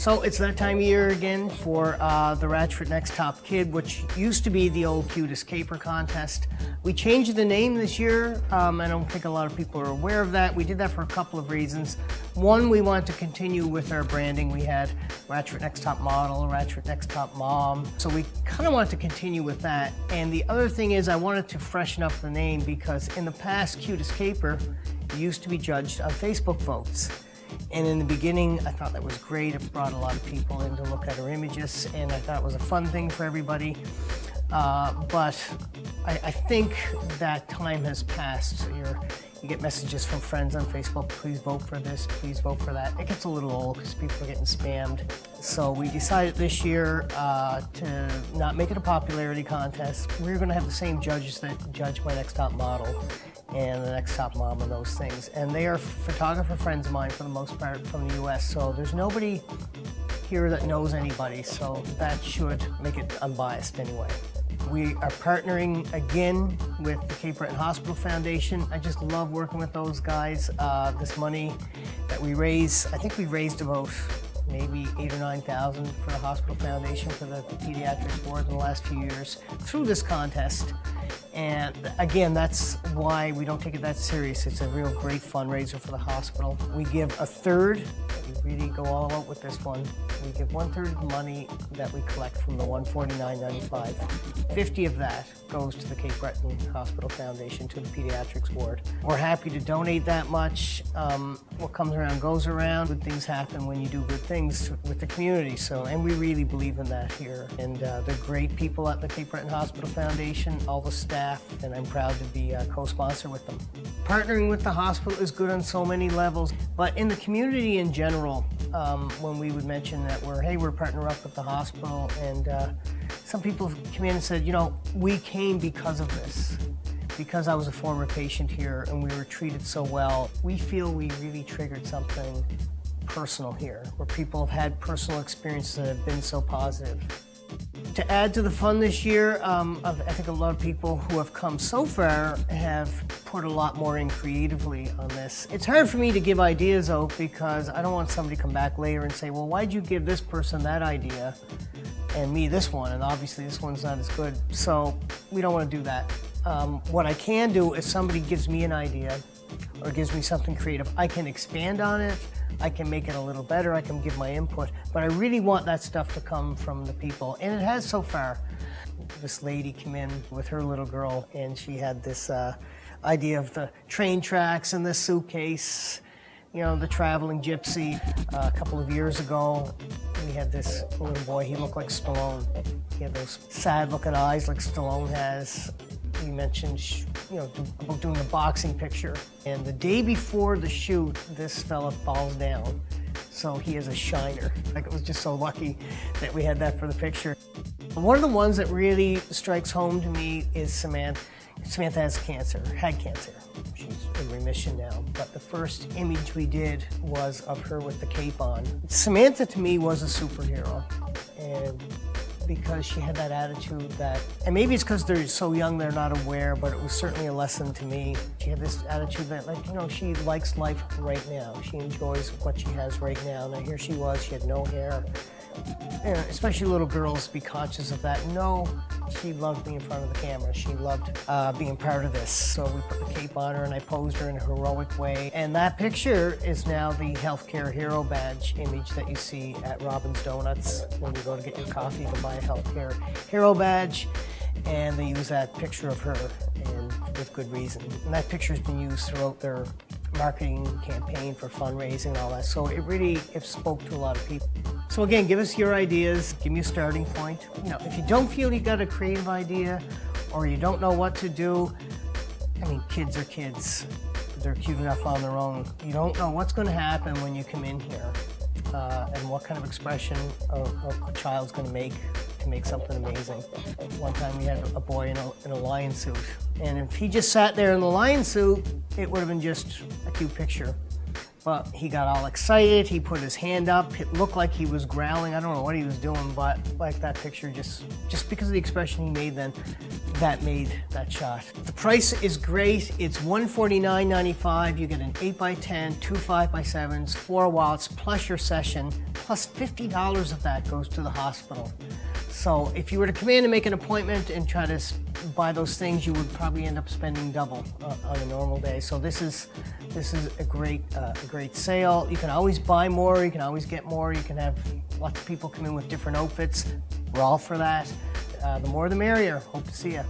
So it's that time of year again for the Ratchford Next Top Kid, which used to be the old Cutest Caper contest. We changed the name this year. I don't think a lot of people are aware of that. We did that for a couple of reasons. One, we wanted to continue with our branding. We had Ratchford Next Top Model, Ratchford Next Top Mom. So we kind of wanted to continue with that. And the other thing is I wanted to freshen up the name because in the past, Cutest Caper used to be judged on Facebook votes. And in the beginning, I thought that was great. It brought a lot of people in to look at our images, and I thought it was a fun thing for everybody. But I think that time has passed. You get messages from friends on Facebook, please vote for this, please vote for that. It gets a little old because people are getting spammed. So we decided this year to not make it a popularity contest. We're going to have the same judges that judge my Next Top Model and the Next Top Mom and those things. And they are photographer friends of mine for the most part from the US, so there's nobody here that knows anybody, so that should make it unbiased anyway. We are partnering again with the Cape Breton Hospital Foundation. I just love working with those guys. This money that we raise, I think we raised about maybe $8,000 or $9,000 for the hospital foundation for the pediatrics board in the last few years through this contest. And again, that's why we don't take it that serious. It's a real great fundraiser for the hospital. We give a third. We really go all out with this one. We give 1/3 of the money that we collect from the $149.95. 50 of that goes to the Cape Breton Hospital Foundation, to the pediatrics ward. We're happy to donate that much. What comes around goes around. Good things happen when you do good things with the community. And we really believe in that here. And they're great people at the Cape Breton Hospital Foundation, all the staff, and I'm proud to be a co-sponsor with them. Partnering with the hospital is good on so many levels, but in the community in general, when we would mention that we're partnering up with the hospital, and some people came in and said, you know, we came because of this, because I was a former patient here and we were treated so well. We feel we really triggered something personal here, where people have had personal experiences that have been so positive. To add to the fun this year, I think a lot of people who have come so far have put a lot more in creatively on this. It's hard for me to give ideas out because I don't want somebody to come back later and say, well, why'd you give this person that idea and me this one? And obviously this one's not as good. So we don't want to do that. What I can do is somebody gives me an idea or gives me something creative. I can expand on it. I can make it a little better, I can give my input, but I really want that stuff to come from the people, and it has so far. This lady came in with her little girl, and she had this idea of the train tracks and the suitcase, you know, the traveling gypsy. A couple of years ago, we had this little boy, he looked like Stallone. He had those sad-looking eyes like Stallone has. We mentioned, you know, about doing a boxing picture. And the day before the shoot, this fella falls down. So he is a shiner. Like, it was just so lucky that we had that for the picture. One of the ones that really strikes home to me is Samantha. Samantha has cancer, had cancer. She's in remission now. But the first image we did was of her with the cape on. Samantha, to me, was a superhero. And because she had that attitude that, and maybe it's because they're so young they're not aware, but it was certainly a lesson to me. She had this attitude that, like, you know, she likes life right now. She enjoys what she has right now. Now here she was, she had no hair. And especially little girls, be conscious of that. No, she loved being in front of the camera. She loved being part of this. So we put the cape on her and I posed her in a heroic way. And that picture is now the Healthcare Hero Badge image that you see at Robin's Donuts. When you go to get your coffee, you can buy a Healthcare Hero Badge. And they use that picture of her, and with good reason. And that picture has been used throughout their marketing campaign for fundraising and all that. So it spoke to a lot of people. So again, give us your ideas, give me a starting point. You know, if you don't feel you got a creative idea or you don't know what to do, I mean, kids are kids. They're cute enough on their own. You don't know what's going to happen when you come in here and what kind of expression a child's going to make something amazing. One time we had a boy in a lion suit, and if he just sat there in the lion suit, it would have been just a cute picture. But he got all excited, he put his hand up, it looked like he was growling. I don't know what he was doing, but like that picture, just because of the expression he made then, that made that shot. The price is great. It's $149.95. You get an 8x10, 2 5x7s, 4 wallets, plus your session, plus $50 of that goes to the hospital. So if you were to come in and make an appointment and try to buy those things, you would probably end up spending double on a normal day. So this is a great sale. You can always buy more, you can always get more, you can have lots of people come in with different outfits. We're all for that. The more the merrier. Hope to see you.